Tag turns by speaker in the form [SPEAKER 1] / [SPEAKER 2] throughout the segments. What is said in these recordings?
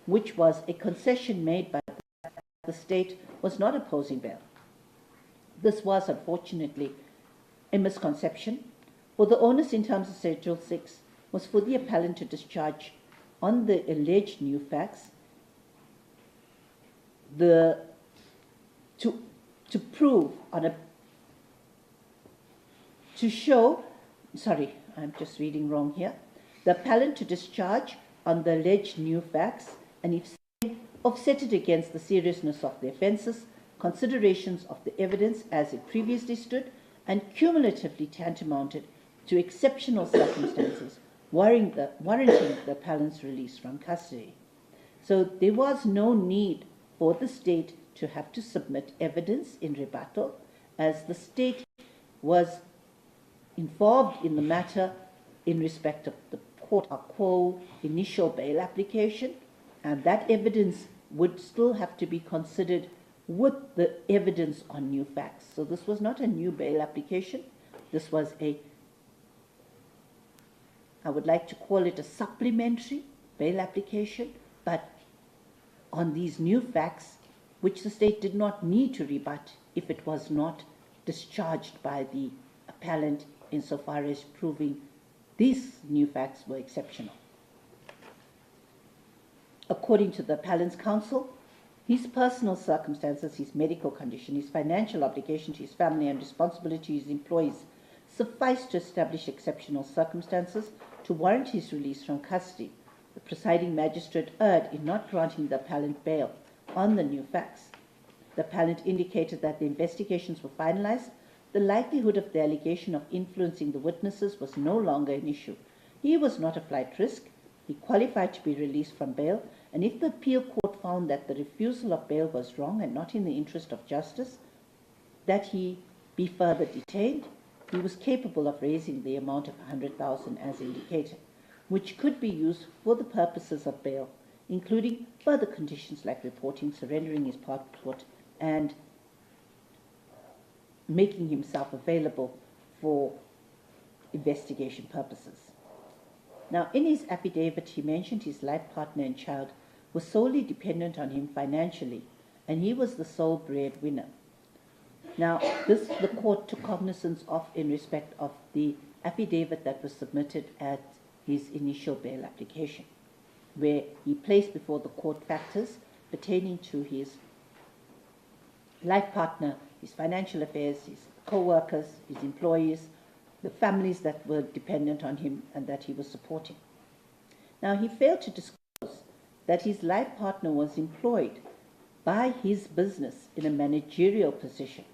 [SPEAKER 1] which was a concession made by the state was not opposing bail. This was unfortunately a misconception, for the onus in terms of Schedule 6 was for the appellant to discharge on the alleged new facts to prove on a to show, sorry, I'm just reading wrong here, the appellant to discharge on the alleged new facts, and if offset it against the seriousness of the offences, considerations of the evidence as it previously stood, and cumulatively tantamounted to exceptional circumstances warranting the appellant's release from custody. So there was no need for the state to have to submit evidence in rebuttal, as the state was involved in the matter in respect of the quote-unquote initial bail application, and that evidence would still have to be considered with the evidence on new facts. So this was not a new bail application. This was I would like to call it a supplementary bail application, but on these new facts, which the state did not need to rebut if it was not discharged by the appellant insofar as proving these new facts were exceptional. According to the appellant's counsel, his personal circumstances, his medical condition, his financial obligation to his family and responsibility to his employees suffice to establish exceptional circumstances to warrant his release from custody. The presiding magistrate erred in not granting the appellant bail on the new facts. The appellant indicated that the investigations were finalized. The likelihood of the allegation of influencing the witnesses was no longer an issue. He was not a flight risk. He qualified to be released from bail, and if the appeal court found that the refusal of bail was wrong and not in the interest of justice, that he be further detained, he was capable of raising the amount of 100,000 as indicated, which could be used for the purposes of bail, including further conditions like reporting, surrendering his passport, and making himself available for investigation purposes. Now, in his affidavit, he mentioned his life partner and child were solely dependent on him financially, and he was the sole breadwinner. Now, this the court took cognizance of in respect of the affidavit that was submitted at his initial bail application, where he placed before the court factors pertaining to his life partner, his financial affairs, his co-workers, his employees, the families that were dependent on him and that he was supporting. Now, he failed to disclose that his life partner was employed by his business in a managerial position,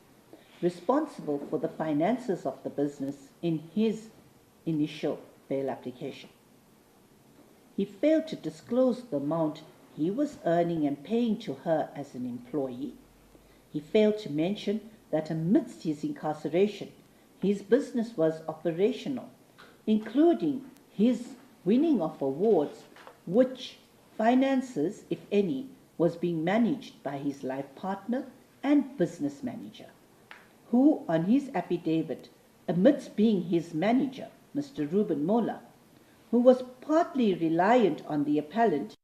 [SPEAKER 1] responsible for the finances of the business in his initial bail application. He failed to disclose the amount he was earning and paying to her as an employee. He failed to mention that amidst his incarceration, his business was operational, including his winning of awards, which finances, if any, was being managed by his life partner and business manager, who on his affidavit, amidst being his manager, Mr. Reuben Mola, who was partly reliant on the appellant,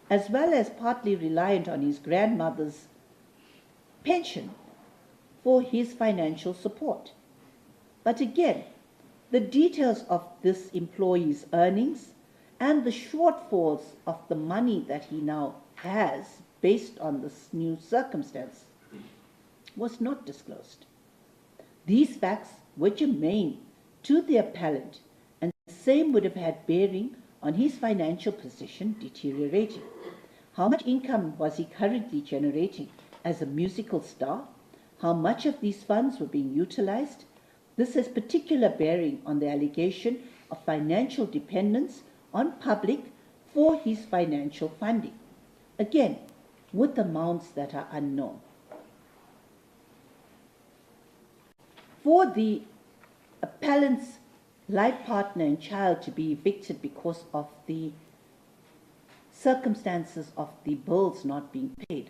[SPEAKER 1] as well as partly reliant on his grandmother's pension for his financial support. But again, the details of this employee's earnings and the shortfalls of the money that he now has based on this new circumstance was not disclosed. These facts were germane to the appellant, and the same would have had bearing on his financial position deteriorating. How much income was he currently generating as a musical star? How much of these funds were being utilized? This has particular bearing on the allegation of financial dependence on public for his financial funding, again, with amounts that are unknown. For the appellant's life partner and child to be evicted because of the circumstances of the bills not being paid,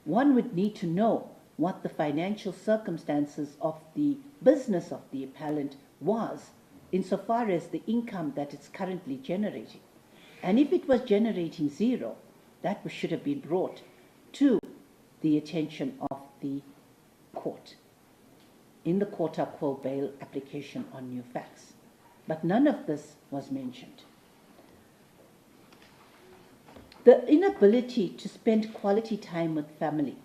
[SPEAKER 1] one would need to know what the financial circumstances of the business of the appellant was insofar as the income that it's currently generating. And if it was generating zero, that should have been brought to the attention of the court in the quota quo bail application on new facts. But none of this was mentioned. The inability to spend quality time with family,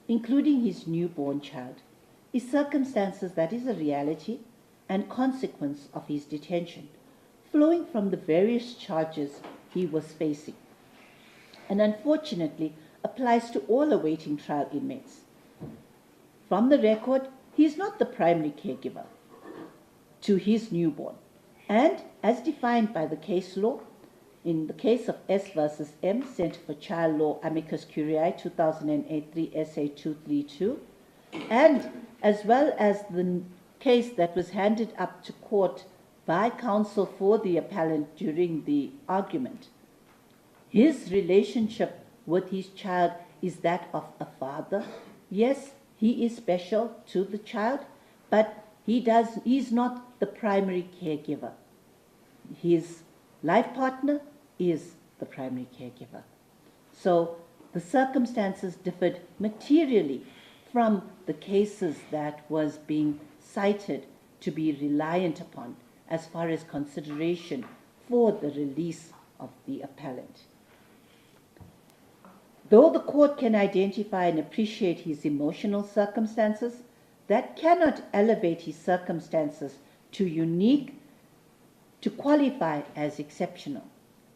[SPEAKER 1] including his newborn child, is circumstances that is a reality and consequence of his detention, flowing from the various charges he was facing, and unfortunately applies to all awaiting trial inmates. From the record, he is not the primary caregiver to his newborn, and as defined by the case law, in the case of S versus M, Center for Child Law, Amicus Curiae, 2008 3 SA 232, and as well as the case that was handed up to court by counsel for the appellant during the argument, his relationship with his child is that of a father. Yes, he is special to the child, but he's not the primary caregiver. His life partner is the primary caregiver. So the circumstances differed materially from the cases that was being cited to be reliant upon as far as consideration for the release of the appellant. Though the court can identify and appreciate his emotional circumstances, that cannot elevate his circumstances to unique to qualify as exceptional.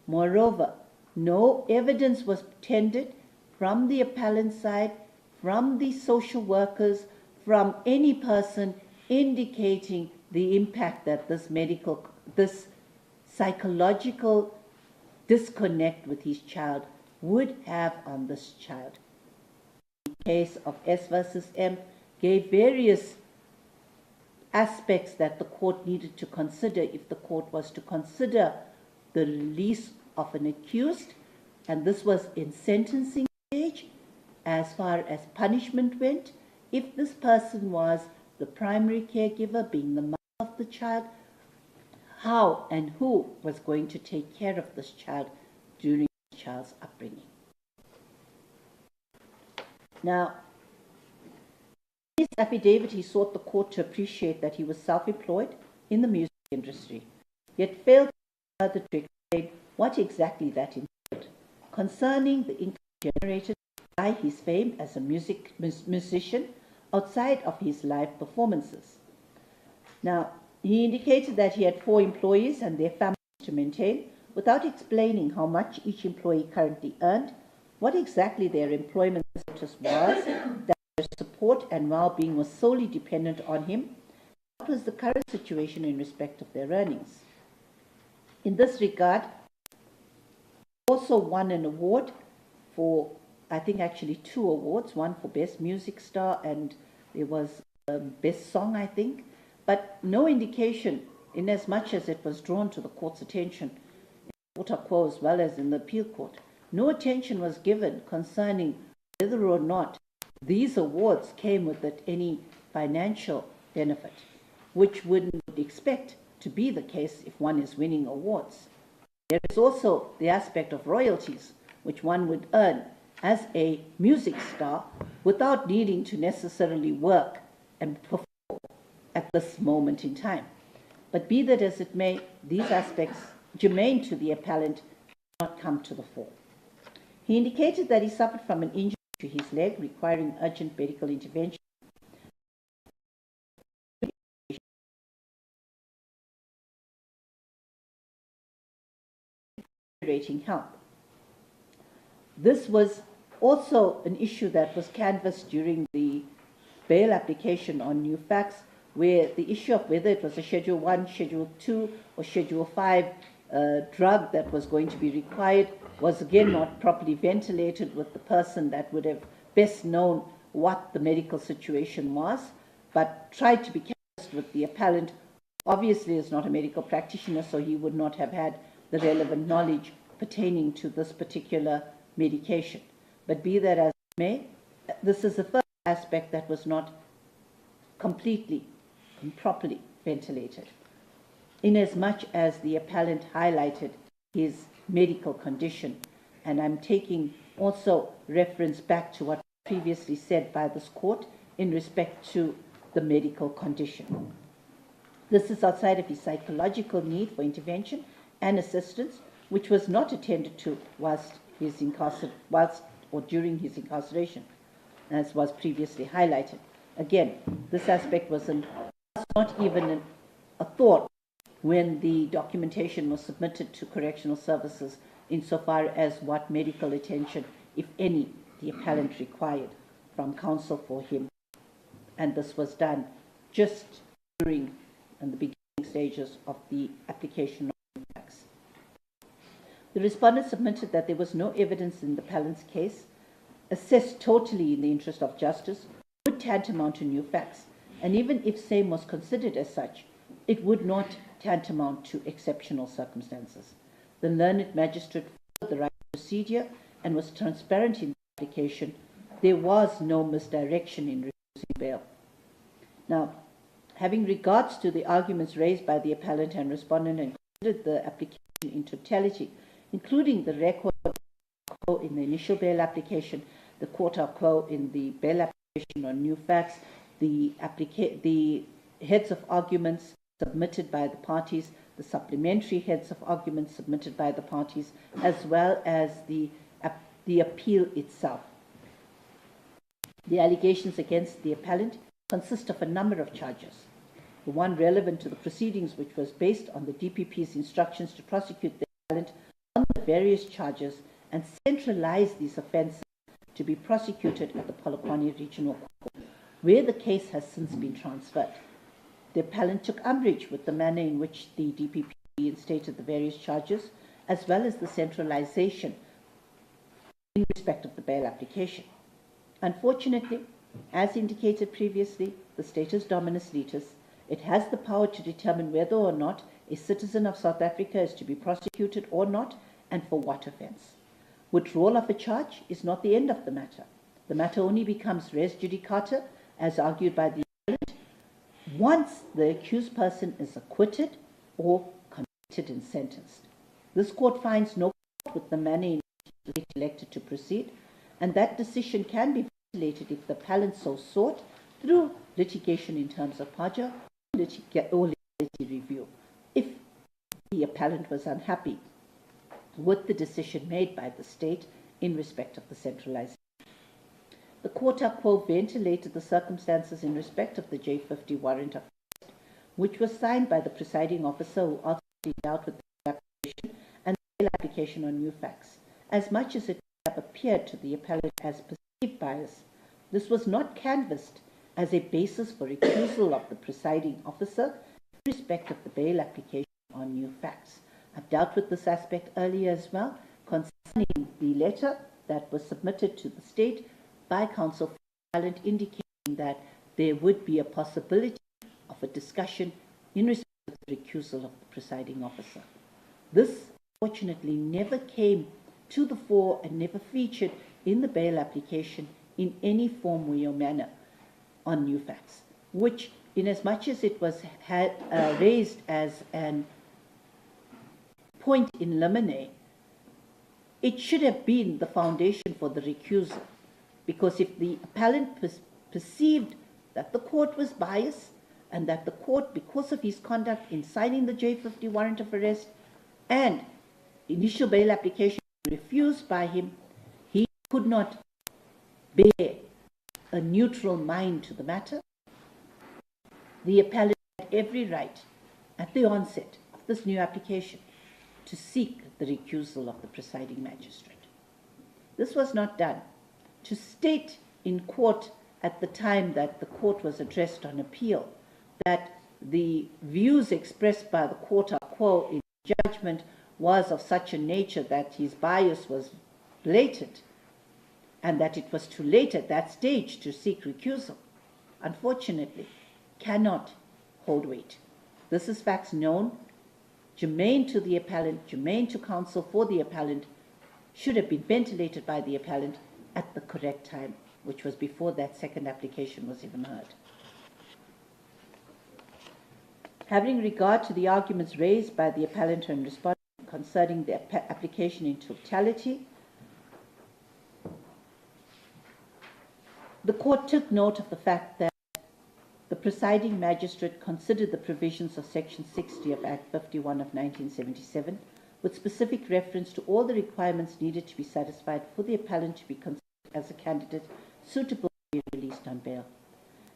[SPEAKER 1] Moreover, no evidence was tendered from the appellant side, from the social workers, from any person indicating the impact that this psychological disconnect with his child would have on this child. The case of S versus M gave various aspects that the court needed to consider if the court was to consider the release of an accused, and this was in sentencing stage as far as punishment went. If this person was the primary caregiver, being the mother of the child, how and who was going to take care of this child during the child's upbringing. Now, in his affidavit, he sought the court to appreciate that he was self-employed in the music industry, yet failed further to explain what exactly that entailed concerning the income generated by his fame as a musician outside of his live performances. Now, he indicated that he had 4 employees and their families to maintain, without explaining how much each employee currently earned, what exactly their employment status was, that their support and well-being was solely dependent on him, what was the current situation in respect of their earnings. In this regard, he also won an award for, I think actually 2 awards, one for Best Music Star and there was Best Song, I think, but no indication, in as much as it was drawn to the court's attention, in the quota quo as well as in the appeal court, no attention was given concerning whether or not these awards came with it any financial benefit, which one would expect to be the case if one is winning awards. There is also the aspect of royalties, which one would earn as a music star without needing to necessarily work and perform at this moment in time. But be that as it may, these aspects germane to the appellant do not come to the fore. He indicated that he suffered from an injury to his leg requiring urgent medical intervention. Help. This was also an issue that was canvassed during the bail application on new facts, where the issue of whether it was a Schedule 1, Schedule 2, or Schedule 5 drug that was going to be required was again not properly ventilated with the person that would have best known what the medical situation was, but tried to be canvassed with the appellant. Obviously is not a medical practitioner, so he would not have had the relevant knowledge pertaining to this particular medication. But be that as it may, this is the first aspect that was not completely and properly ventilated, inasmuch as the appellant highlighted his medical condition. And I'm taking also reference back to what was previously said by this court in respect to the medical condition. This is outside of his psychological need for intervention and assistance, which was not attended to whilst or during his incarceration, as was previously highlighted. Again, this aspect was not even a thought when the documentation was submitted to correctional services insofar as what medical attention, if any, the appellant required from counsel for him. And this was done just during the beginning stages of the application of facts. The respondent submitted that there was no evidence in the appellant's case assessed totally in the interest of justice would tantamount to new facts, and even if same was considered as such, it would not tantamount to exceptional circumstances. The learned magistrate followed the right procedure and was transparent in the application. There was no misdirection in refusing bail. Now, having regards to the arguments raised by the appellant and respondent and considered the application in totality, including the record in the initial bail application, the quota quo in the bail application on new facts, the heads of arguments submitted by the parties, the supplementary heads of arguments submitted by the parties, as well as the appeal itself. The allegations against the appellant consist of a number of charges. The one relevant to the proceedings, which was based on the DPP's instructions to prosecute the appellant on the various charges and centralize these offences to be prosecuted at the Polokwane Regional Court, where the case has since been transferred. The appellant took umbrage with the manner in which the DPP instated the various charges, as well as the centralization in respect of the bail application. Unfortunately, as indicated previously, the status dominus litis, it has the power to determine whether or not a citizen of South Africa is to be prosecuted or not, and for what offence. Withdrawal of a charge is not the end of the matter. The matter only becomes res judicata, as argued by the appellant, once the accused person is acquitted or convicted and sentenced. This court finds no fault with the manner in which the state elected to proceed, and that decision can be ventilated if the appellant so sought through litigation in terms of parja or legality review, if the appellant was unhappy with the decision made by the state in respect of the centralization. The quota quo ventilated the circumstances in respect of the J50 warrant of arrest, which was signed by the presiding officer who ultimately dealt with the application and the application on new facts. As much as it may have appeared to the appellant as perceived bias, this was not canvassed as a basis for recusal of the presiding officer in respect of the bail application on new facts. I've dealt with this aspect earlier as well, concerning the letter that was submitted to the state by counsel for the appellant, indicating that there would be a possibility of a discussion in respect of the recusal of the presiding officer. This, fortunately, never came to the fore and never featured in the bail application in any form, way, or manner on new facts, which, inasmuch as it was raised as an point in limine, it should have been the foundation for the recusal, because if the appellant perceived that the court was biased and that the court, because of his conduct in signing the J50 warrant of arrest and initial bail application refused by him, he could not bear a neutral mind to the matter, the appellant had every right at the onset of this new application to seek the recusal of the presiding magistrate. This was not done. To state in court at the time that the court was addressed on appeal that the views expressed by the quota quo in judgment was of such a nature that his bias was blatant and that it was too late at that stage to seek recusal, unfortunately, cannot hold weight. This is facts known, germane to the appellant, germane to counsel for the appellant, should have been ventilated by the appellant at the correct time, which was before that second application was even heard. Having regard to the arguments raised by the appellant and respondent concerning the application in totality, The court took note of the fact that the presiding magistrate considered the provisions of Section 60 of Act 51 of 1977 with specific reference to all the requirements needed to be satisfied for the appellant to be considered as a candidate suitable to be released on bail.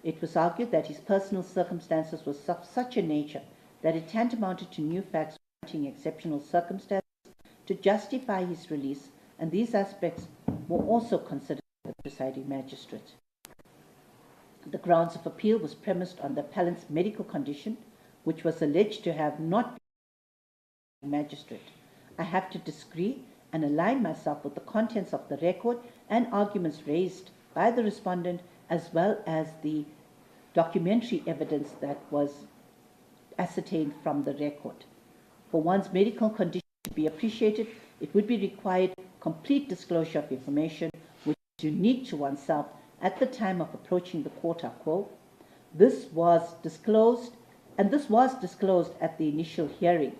[SPEAKER 1] It was argued that his personal circumstances were of such a nature that it tantamounted to new facts warranting exceptional circumstances to justify his release, and these aspects were also considered by the presiding magistrate. The grounds of appeal was premised on the appellant's medical condition, which was alleged to have not been the magistrate. I have to disagree and align myself with the contents of the record and arguments raised by the respondent, as well as the documentary evidence that was ascertained from the record. For one's medical condition to be appreciated, it would be required complete disclosure of information which is unique to oneself at the time of approaching the court or quo. This was disclosed at the initial hearing.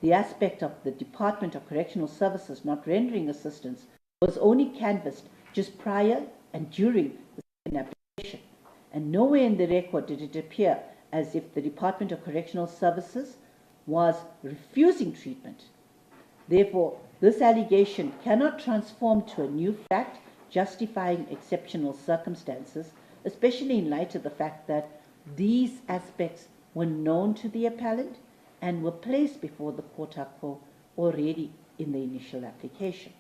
[SPEAKER 1] The aspect of the Department of Correctional Services not rendering assistance was only canvassed just prior and during the second application, and nowhere in the record did it appear as if the Department of Correctional Services was refusing treatment. Therefore, this allegation cannot transform to a new fact justifying exceptional circumstances, especially in light of the fact that these aspects were known to the appellant and were placed before the court or quo already in the initial application.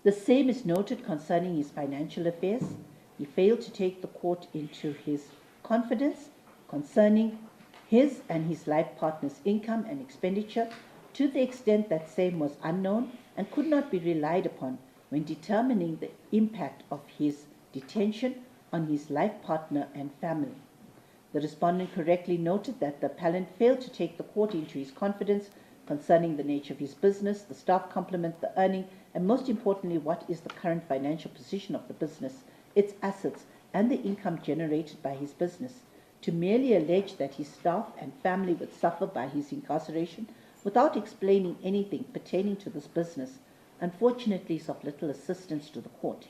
[SPEAKER 1] The same is noted concerning his financial affairs. He failed to take the court into his confidence concerning his and his life partner's income and expenditure to the extent that same was unknown and could not be relied upon when determining the impact of his detention on his life partner and family. The respondent correctly noted that the appellant failed to take the court into his confidence concerning the nature of his business, the staff complement, the earning, and most importantly, what is the current financial position of the business, its assets, and the income generated by his business. To merely allege that his staff and family would suffer by his incarceration without explaining anything pertaining to this business, unfortunately, is of little assistance to the court.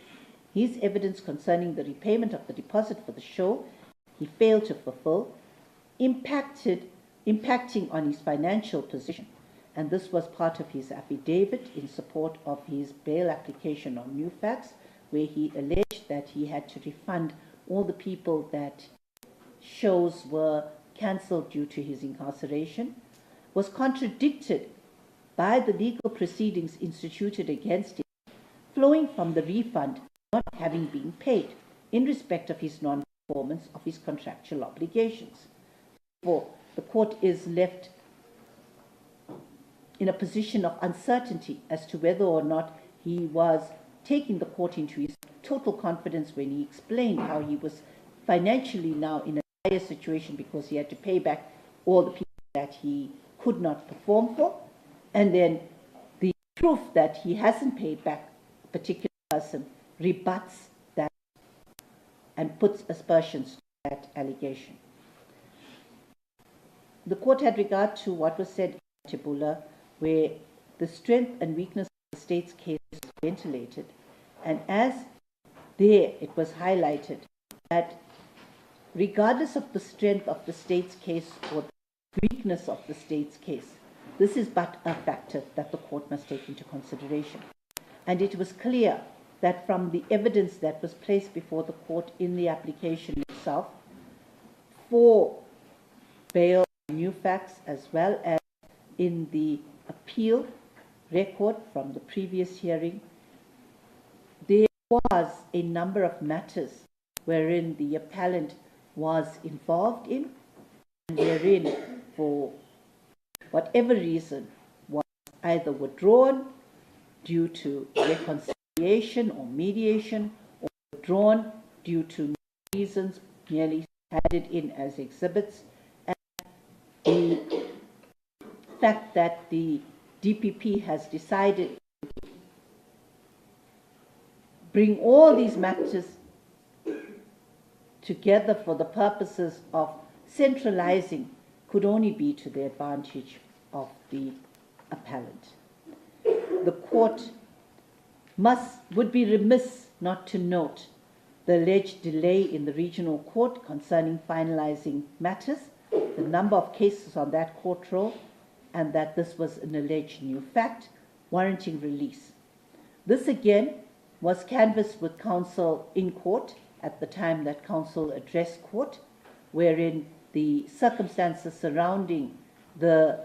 [SPEAKER 1] His evidence concerning the repayment of the deposit for the show he failed to fulfill, impacting on his financial position, and this was part of his affidavit in support of his bail application on new facts, where he alleged that he had to refund all the people that shows were cancelled due to his incarceration, was contradicted by the legal proceedings instituted against him, flowing from the refund not having been paid in respect of his non-performance of his contractual obligations. Therefore, the court is left in a position of uncertainty as to whether or not he was taking the court into his total confidence when he explained how he was financially now in a dire situation because he had to pay back all the people that he could not perform for, and then the proof that he hasn't paid back a particular person rebuts that and puts aspersions to that allegation. The court had regard to what was said in Tibula, where the strength and weakness of the state's case was ventilated, and as there it was highlighted that regardless of the strength of the state's case or the weakness of the state's case, this is but a factor that the court must take into consideration. And it was clear that from the evidence that was placed before the court in the application itself for bail and new facts, as well as in the appeal record from the previous hearing, there was a number of matters wherein the appellant was involved in, and wherein, for whatever reason, was either withdrawn due to reconciliation or mediation, or withdrawn due to reasons merely handed in as exhibits, and the fact that the DPP has decided to bring all these matters together for the purposes of centralizing could only be to the advantage of the appellant. The court would be remiss not to note the alleged delay in the regional court concerning finalizing matters, the number of cases on that court roll, and that this was an alleged new fact warranting release. This again was canvassed with counsel in court at the time that counsel addressed court, wherein the circumstances surrounding the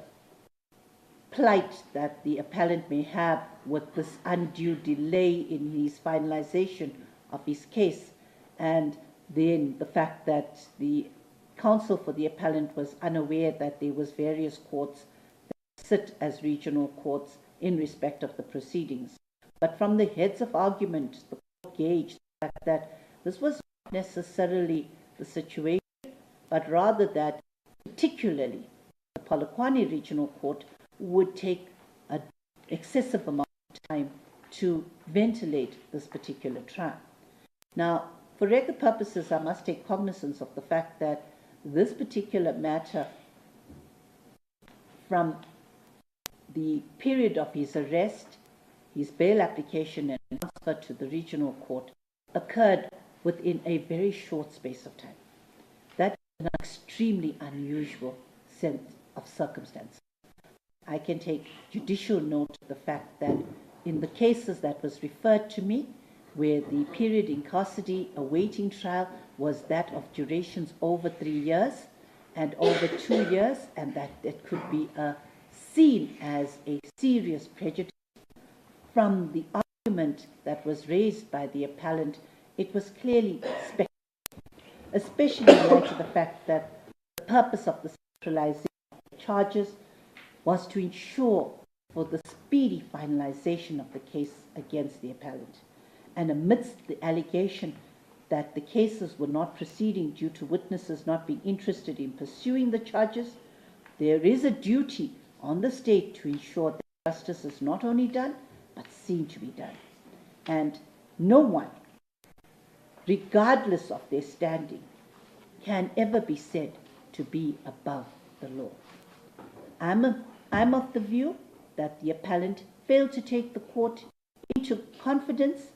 [SPEAKER 1] plight that the appellant may have with this undue delay in his finalization of his case, and then the fact that the counsel for the appellant was unaware that there was various courts that sit as regional courts in respect of the proceedings. But from the heads of argument, the court gauged the fact that this was not necessarily the situation, but rather that particularly the Polokwane Regional Court would take an excessive amount of time to ventilate this particular trial. Now, for record purposes, I must take cognizance of the fact that this particular matter, from the period of his arrest, his bail application and transfer to the regional court, occurred within a very short space of time. That is an extremely unusual set of circumstances. I can take judicial note of the fact that in the cases that was referred to me, where the period in custody awaiting trial was that of durations over 3 years and over 2 years, and that it could be seen as a serious prejudice. From the argument that was raised by the appellant, it was clearly speculative, especially in light of the fact that the purpose of the centralization of the charges was to ensure for the speedy finalization of the case against the appellant. And amidst the allegation that the cases were not proceeding due to witnesses not being interested in pursuing the charges, there is a duty on the state to ensure that justice is not only done, but seen to be done. And no one, regardless of their standing, can ever be said to be above the law. I'm of the view that the appellant failed to take the court into confidence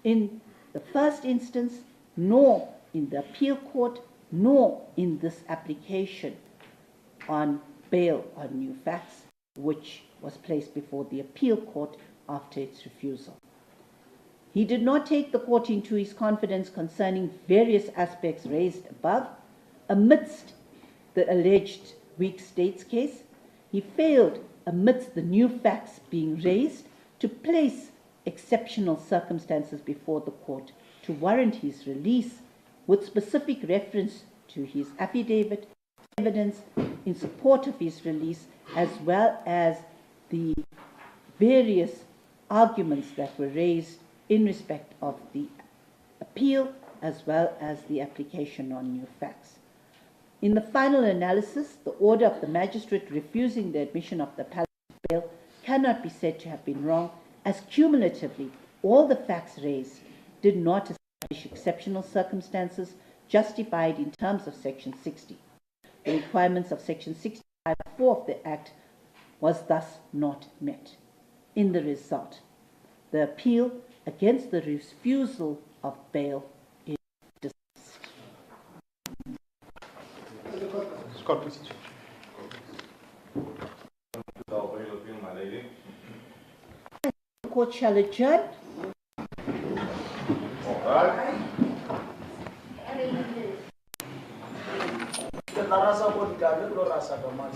[SPEAKER 1] in the first instance, nor in the appeal court, nor in this application on bail on new facts, which was placed before the appeal court after its refusal. He did not take the court into his confidence concerning various aspects raised above. Amidst the alleged weak state's case, he failed, amidst the new facts being raised, to place exceptional circumstances before the court to warrant his release, with specific reference to his affidavit, evidence in support of his release, as well as the various arguments that were raised in respect of the appeal as well as the application on new facts. In the final analysis, the order of the magistrate refusing the admission of the appellant's bail cannot be said to have been wrong, as cumulatively all the facts raised did not establish exceptional circumstances justified in terms of Section 60. The requirements of Section 65(4) of the Act was thus not met. In the result, the appeal against the refusal of bail is dismissed.
[SPEAKER 2] Scott, please.
[SPEAKER 1] The court shall adjourn.
[SPEAKER 3] Rasa pun kami, lo rasa kemana?